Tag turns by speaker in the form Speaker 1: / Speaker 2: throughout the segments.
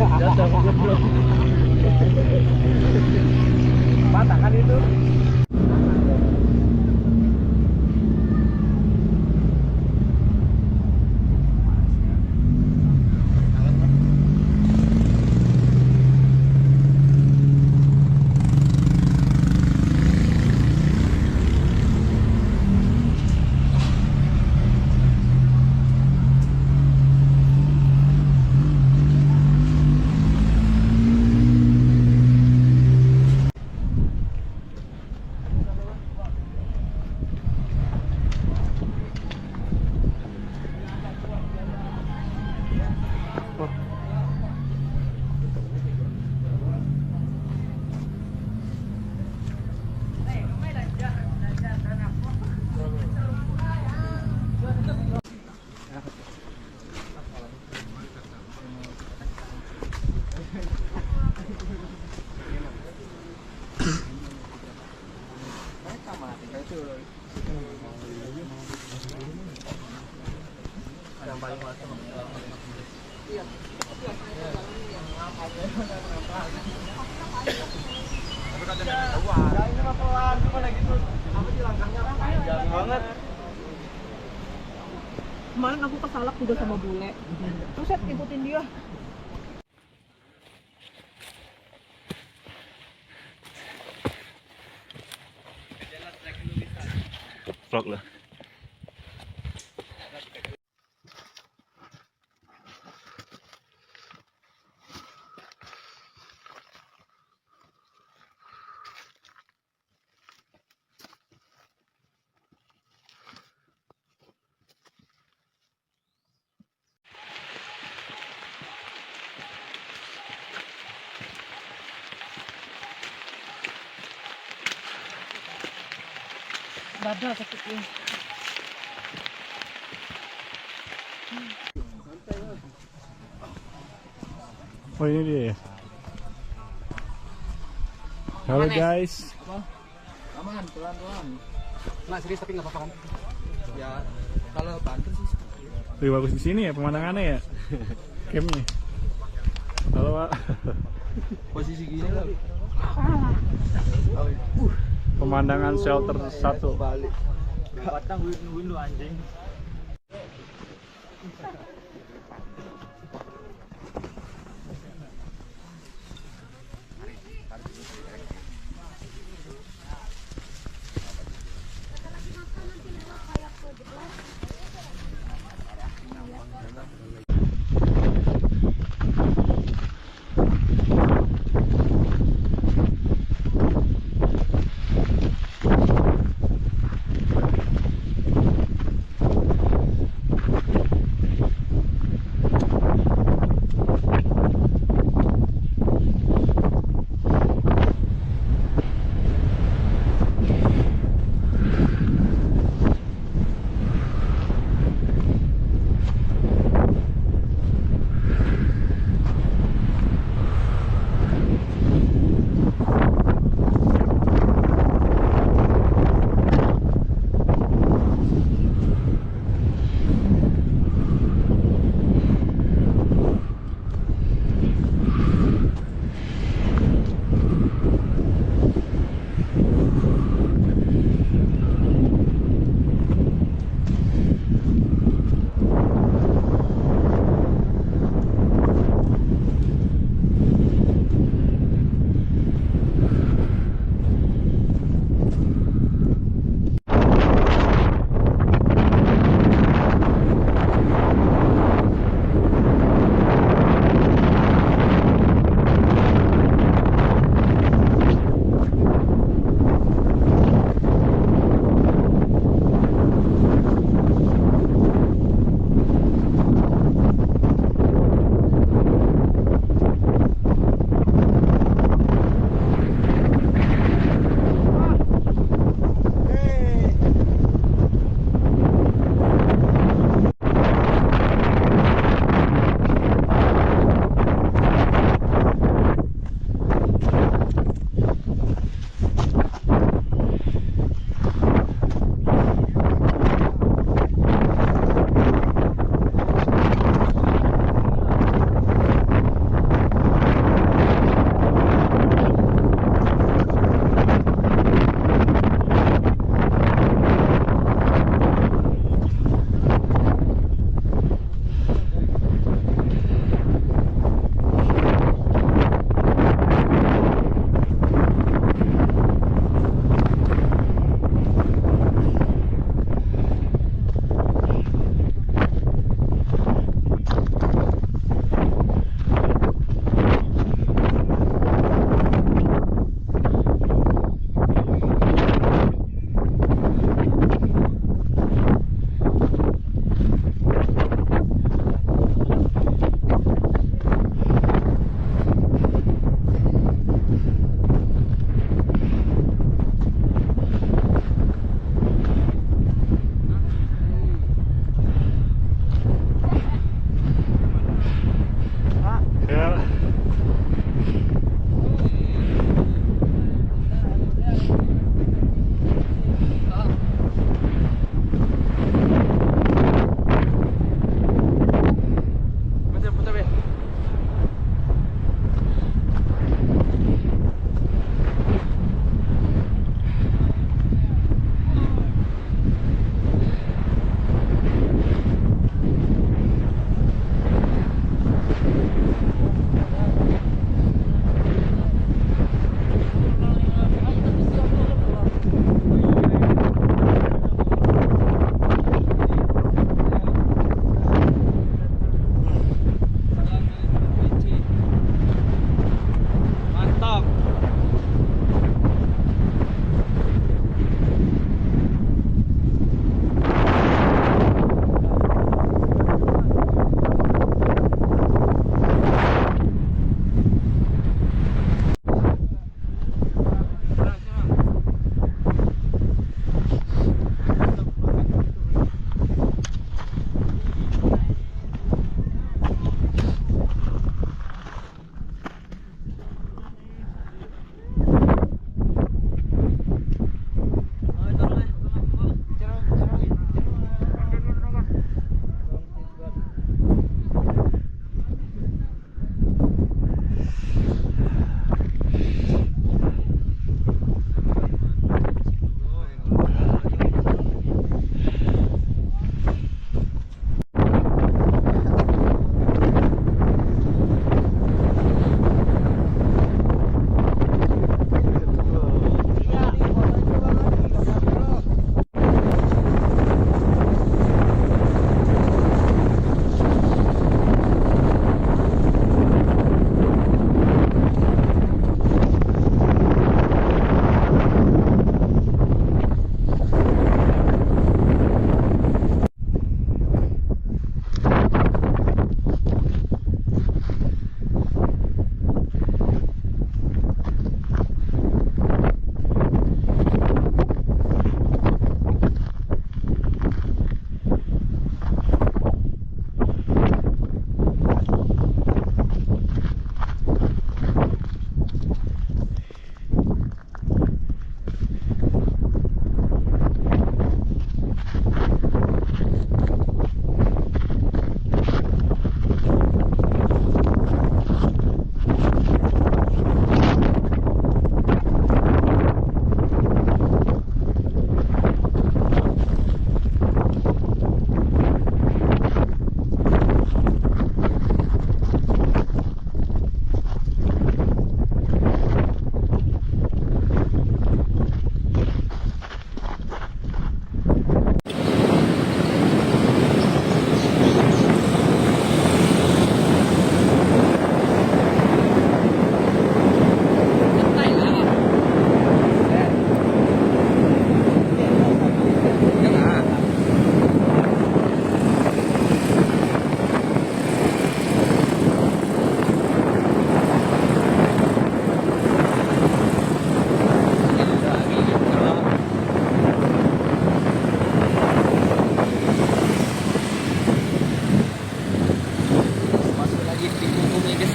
Speaker 1: Jatuh belum. Patah kan itu? Yang paling masuk. Iya. Tapi katanya ketahuan. Ya ini mah pelan gimana gitu. Apa sih langkahnya panjang banget.
Speaker 2: Kemarin aku kesalak juga sama bule. Terus saya ikutin dia.
Speaker 3: Vlog lah.
Speaker 2: Dada sakitnya.
Speaker 3: Oh ini dia ya. Halo guys.
Speaker 1: Aman, pelan-pelan.
Speaker 4: Nah, serius tapi nggak apa-apa kan?
Speaker 1: Ya, kalau banter sih.
Speaker 3: Lebih bagus di sini ya pemandangannya ya. Campnya. Halo Pak.
Speaker 1: Posisi gini lah.
Speaker 3: Pemandangan shelter 1.
Speaker 1: Balik. Batang nungguin lu anjing.
Speaker 3: Ya.
Speaker 1: Putar be. Mantap.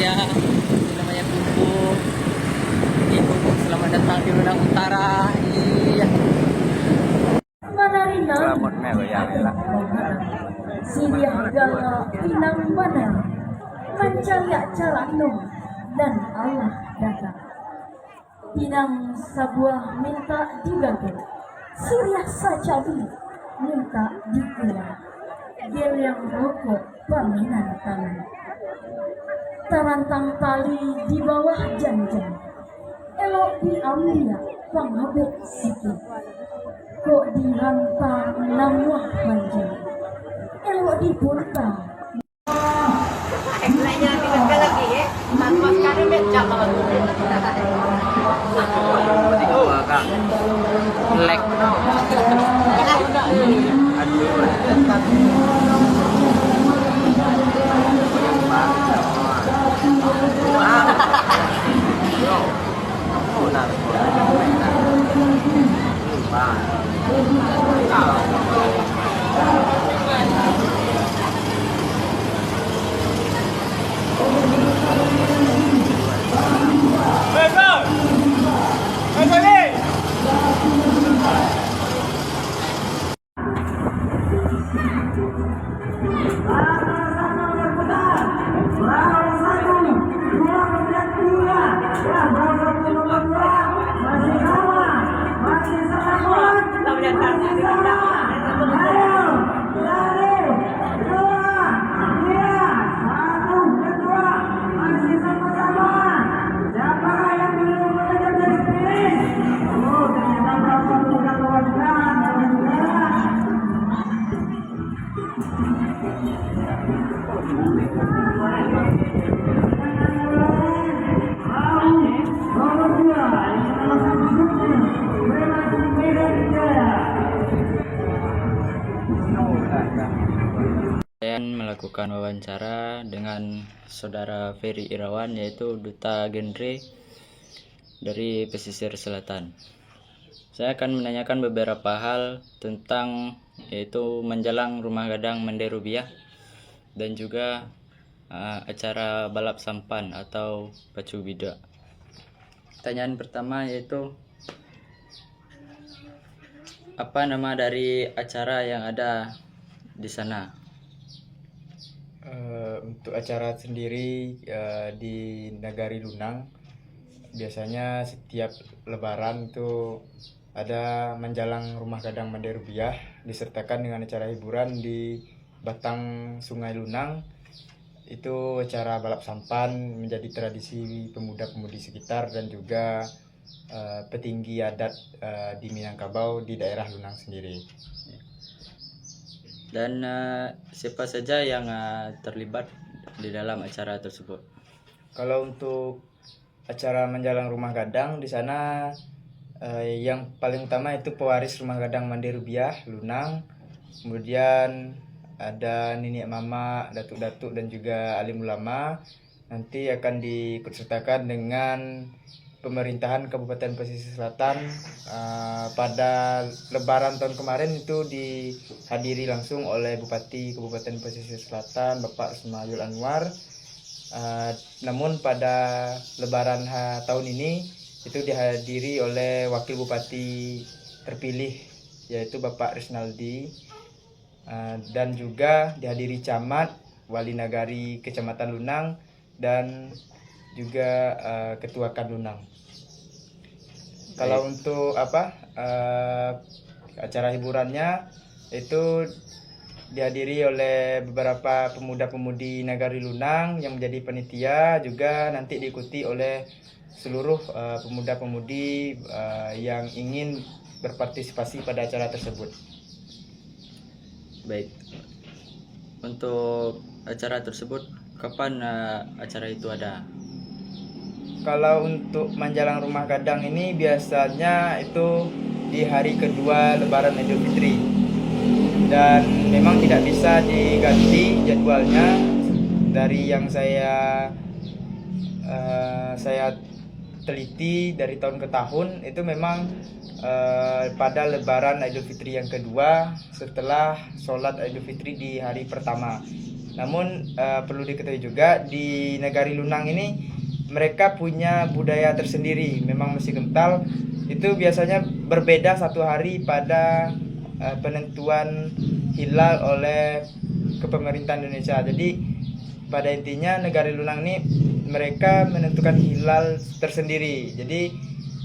Speaker 5: ya, ini namanya Bumbu. Ini Bumbu, selamat datang di Rundang Utara. Iya.
Speaker 1: Selamat melayang lah.
Speaker 6: Siriah gala pinang mana mancaya calano dan Allah datang. Pinang sebuah minta diganti, Siriah sacabi minta dikulang. Gel yang rokok paminan tangan, tarantang tali di bawah janjang, elok diambil panghabek sikit, kok dirantang namuah panjang, elok dipuntang.
Speaker 2: Lainnya tidak lagi ya, tanpa sekarang becak kalau
Speaker 5: Lek.
Speaker 6: Thank you.
Speaker 5: Saya melakukan wawancara dengan saudara Ferry Irawan, yaitu Duta Genre dari Pesisir Selatan. Saya akan menanyakan beberapa hal tentang yaitu menjelang Rumah Gadang Mende Rubiah dan juga acara balap sampan atau pacu bida. Pertanyaan pertama yaitu apa nama dari acara yang ada di sana?
Speaker 7: Untuk acara sendiri di Nagari Lunang biasanya setiap lebaran itu ada menjalang Rumah Gadang Mende Rubiah disertakan dengan acara hiburan di Batang Sungai Lunang. Itu acara balap sampan menjadi tradisi pemuda-pemudi sekitar dan juga petinggi adat di Minangkabau di daerah Lunang sendiri.
Speaker 5: Dan siapa saja yang terlibat di dalam acara tersebut?
Speaker 7: Kalau untuk acara menjalang Rumah Gadang di sana yang paling utama itu pewaris Rumah Gadang Mende Rubiah Lunang, kemudian ada nenek mama, datuk-datuk dan juga alim ulama. Nanti akan diikutsertakan dengan pemerintahan Kabupaten Pesisir Selatan. Pada Lebaran tahun kemarin itu dihadiri langsung oleh Bupati Kabupaten Pesisir Selatan Bapak Ismail Anwar. Namun pada Lebaran tahun ini itu dihadiri oleh Wakil Bupati terpilih yaitu Bapak Risnaldi, dan juga dihadiri camat, wali nagari Kecamatan Lunang dan juga Ketua Kadunang. Kalau untuk acara hiburannya itu dihadiri oleh beberapa pemuda-pemudi Nagari Lunang yang menjadi panitia, juga nanti diikuti oleh seluruh pemuda-pemudi yang ingin berpartisipasi pada acara tersebut.
Speaker 5: Baik. Untuk acara tersebut kapan acara itu ada?
Speaker 7: Kalau untuk menjalang Rumah Gadang ini biasanya itu di hari kedua Lebaran Idul Fitri, dan memang tidak bisa diganti jadwalnya. Dari yang saya teliti dari tahun ke tahun itu memang pada Lebaran Idul Fitri yang kedua setelah sholat Idul Fitri di hari pertama. Namun perlu diketahui juga di Nagari Lunang ini mereka punya budaya tersendiri, memang masih kental. Itu biasanya berbeda satu hari pada penentuan hilal oleh kepemerintahan Indonesia. Jadi pada intinya Nagari Lunang ini mereka menentukan hilal tersendiri. Jadi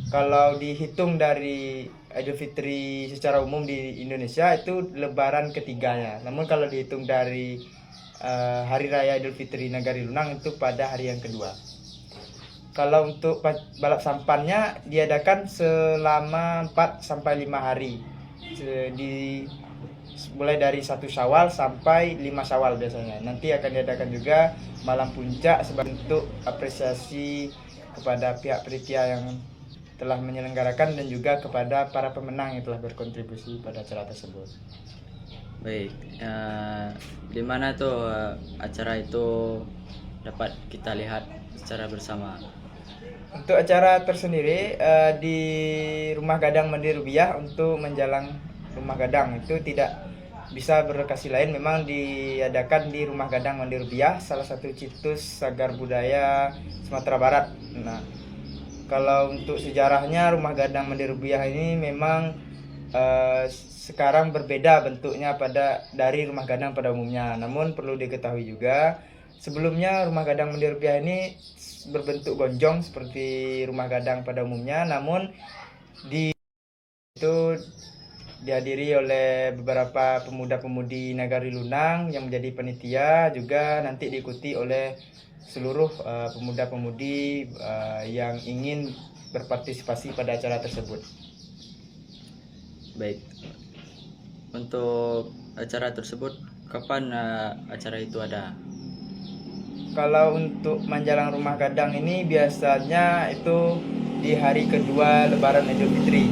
Speaker 7: kalau dihitung dari Idul Fitri secara umum di Indonesia itu Lebaran ketiganya. Namun kalau dihitung dari Hari Raya Idul Fitri Nagari Lunang itu pada hari yang kedua. Kalau untuk balap sampannya diadakan selama 4-5 hari. Mulai dari 1 Syawal sampai 5 Syawal biasanya. Nanti akan diadakan juga malam puncak sebagai bentuk apresiasi kepada pihak panitia yang telah menyelenggarakan dan juga kepada para pemenang yang telah berkontribusi pada acara tersebut.
Speaker 5: Baik, di mana tuh acara itu dapat kita lihat secara bersama?
Speaker 7: Untuk acara tersendiri di Rumah Gadang Mende Rubiah untuk menjalang Rumah Gadang itu tidak bisa berlokasi lain, memang diadakan di Rumah Gadang Mende Rubiah, salah satu situs cagar budaya Sumatera Barat. Nah, kalau untuk sejarahnya Rumah Gadang Mende Rubiah ini memang sekarang berbeda bentuknya dari Rumah Gadang pada umumnya. Namun perlu diketahui juga sebelumnya Rumah Gadang Mende Rubiah ini berbentuk gonjong seperti Rumah Gadang pada umumnya, namun dihadiri oleh beberapa pemuda-pemudi Nagari Lunang yang menjadi panitia, juga nanti diikuti oleh seluruh pemuda-pemudi yang ingin berpartisipasi pada acara tersebut.
Speaker 5: Baik. Untuk acara tersebut kapan acara itu ada?
Speaker 7: Kalau untuk menjalang rumah gadang ini biasanya itu di hari kedua Lebaran Idul Fitri,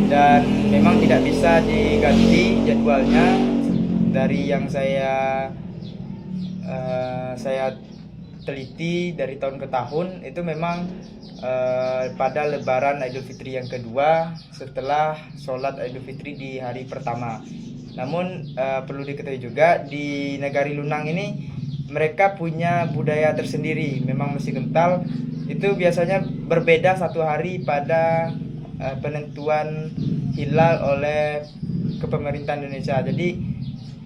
Speaker 7: dan memang tidak bisa diganti jadwalnya. Dari yang saya teliti dari tahun ke tahun itu memang pada Lebaran Idul Fitri yang kedua setelah sholat Idul Fitri di hari pertama. Namun perlu diketahui juga di Nagari Lunang ini mereka punya budaya tersendiri, memang masih kental. Itu biasanya berbeda satu hari pada penentuan hilal oleh kepemerintahan Indonesia. Jadi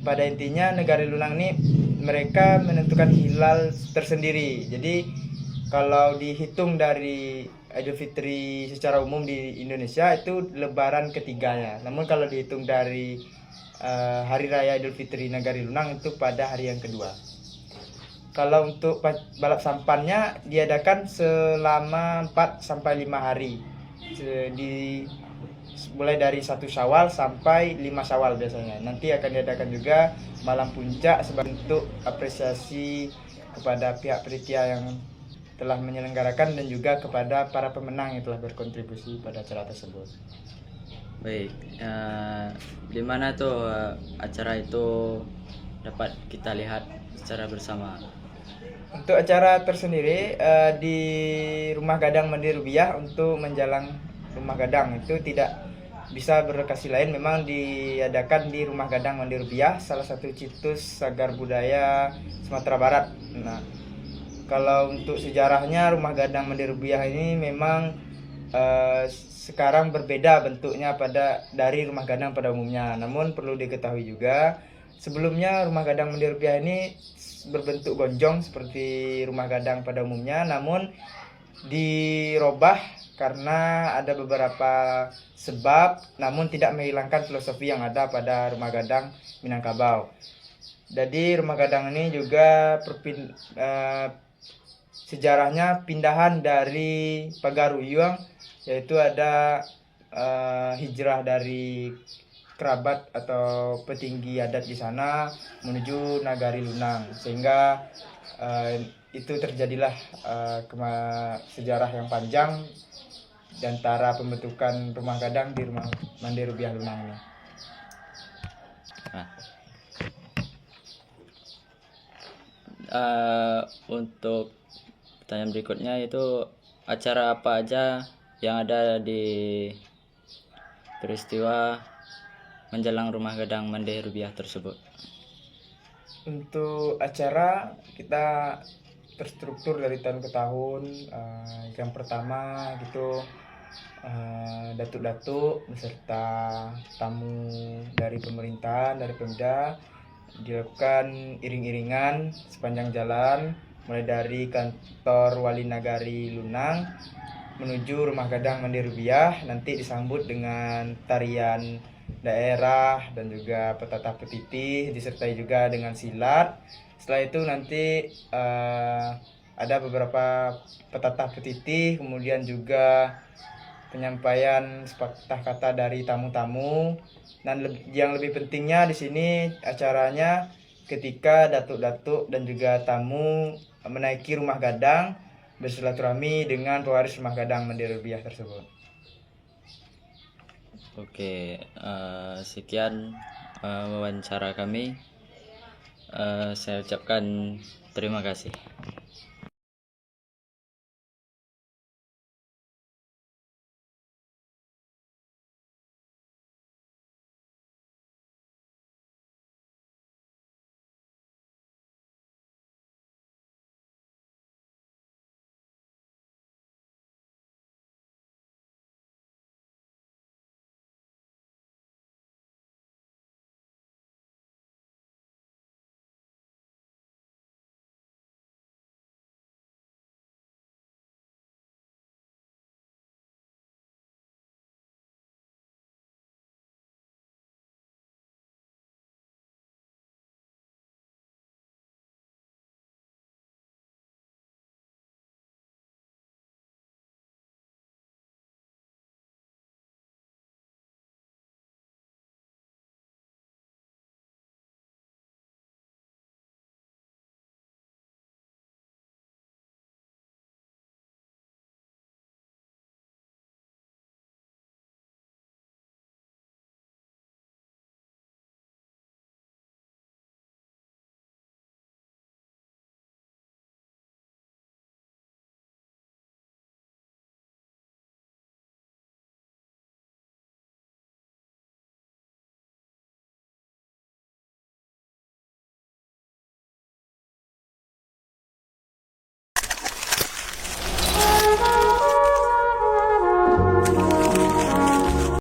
Speaker 7: pada intinya Nagari Lunang ini mereka menentukan hilal tersendiri. Jadi kalau dihitung dari Idul Fitri secara umum di Indonesia itu Lebaran ketiganya. Namun kalau dihitung dari Hari Raya Idul Fitri Nagari Lunang itu pada hari yang kedua. Kalau untuk balap sampannya diadakan selama 4 sampai 5 hari. Mulai dari 1 Syawal sampai 5 Syawal biasanya. Nanti akan diadakan juga malam puncak sebagai bentuk apresiasi kepada pihak panitia yang telah menyelenggarakan dan juga kepada para pemenang yang telah berkontribusi pada acara tersebut.
Speaker 5: Baik, di mana tuh acara itu dapat kita lihat secara bersama?
Speaker 7: Untuk acara tersendiri di Rumah Gadang Mandi Rubiah untuk menjalang Rumah Gadang itu tidak bisa berlokasi lain, memang diadakan di Rumah Gadang Mandi Rubiah, salah satu situs cagar budaya Sumatera Barat. Nah, kalau untuk sejarahnya Rumah Gadang Mandi Rubiah ini memang sekarang berbeda bentuknya dari Rumah Gadang pada umumnya. Namun perlu diketahui juga sebelumnya Rumah Gadang Mandi Rubiah ini berbentuk gonjong seperti rumah gadang pada umumnya, namun dirubah karena ada beberapa sebab, namun tidak menghilangkan filosofi yang ada pada rumah gadang Minangkabau. Jadi rumah gadang ini juga sejarahnya pindahan dari Pagaruyung, yaitu ada hijrah dari kerabat atau petinggi adat di sana menuju Nagari Lunang, sehingga itu terjadilah sejarah yang panjang di antara pembentukan rumah gadang di Rumah Mandi Rubiah Lunang ini.
Speaker 5: Untuk pertanyaan berikutnya itu acara apa aja yang ada di peristiwa menjelang Rumah Gadang Mandi Rubiah tersebut?
Speaker 7: Untuk acara kita terstruktur dari tahun ke tahun. Yang pertama gitu datuk-datuk beserta tamu dari pemerintahan, dari Pemda, dilakukan iring-iringan sepanjang jalan mulai dari kantor Wali Nagari Lunang menuju Rumah Gadang Mandi Rubiah, nanti disambut dengan tarian daerah dan juga petatah petitih, disertai juga dengan silat. Setelah itu nanti ada beberapa petatah petitih, kemudian juga penyampaian sepatah kata dari tamu-tamu. Dan yang lebih pentingnya di sini acaranya ketika datuk-datuk dan juga tamu menaiki rumah gadang bersilaturahmi dengan pewaris Rumah Gadang Mandi Rubiah tersebut.
Speaker 5: Oke, sekian wawancara kami. Saya ucapkan terima kasih.